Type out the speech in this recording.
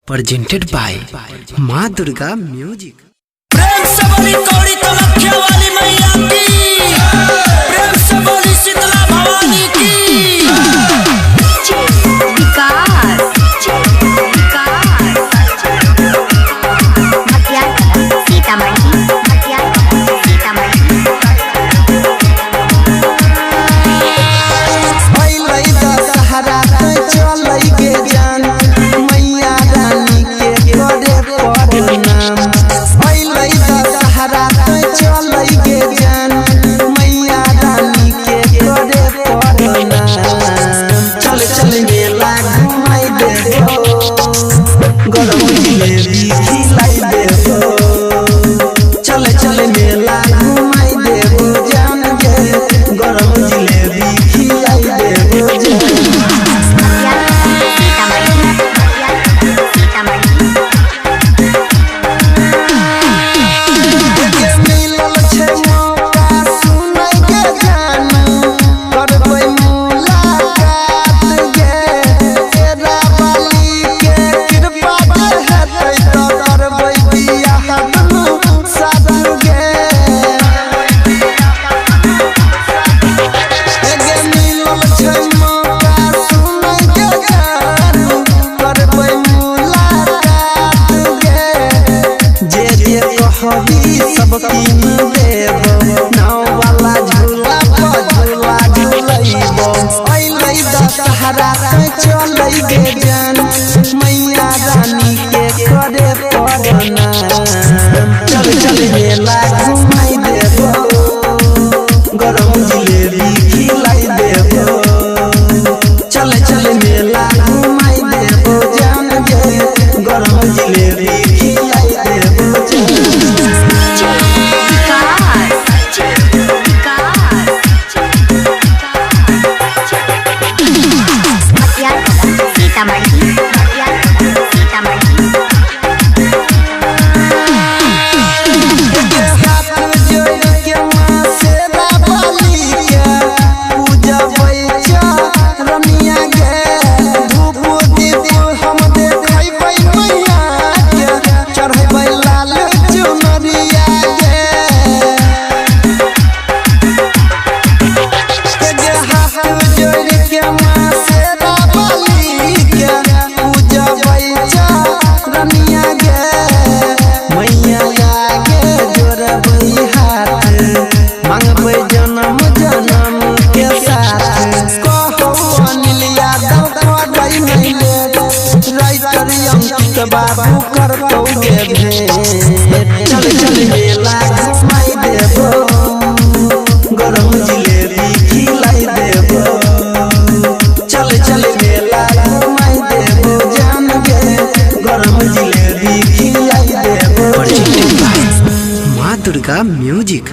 presented by माँ Durga music. प्रेम से बोली कौड़ी कलख्या वाली मैया की, प्रेम से बोली शीतला भवानी की। सब कीन देबो नाव वाला झूला पर झूला झूलैबो अइलै दशहरा पे चलै गे जान मैया रानी के करे पड़ना। चल चल मेला घुमाई देबो गरम जिलेबी खिलाई देबो। चल चल मेला घुमाई देबो जान गे गरम जिलेबी खिलाई देबो। बाबू करतो गे भेंट चल चल मेला घुमाई देबो गरम जिलेबी खिलाई देबो। चल चल मेला घुमाई देबो जान गे गरम जिलेबी खिलाई देबो। माँ दुर्गा म्यूजिक।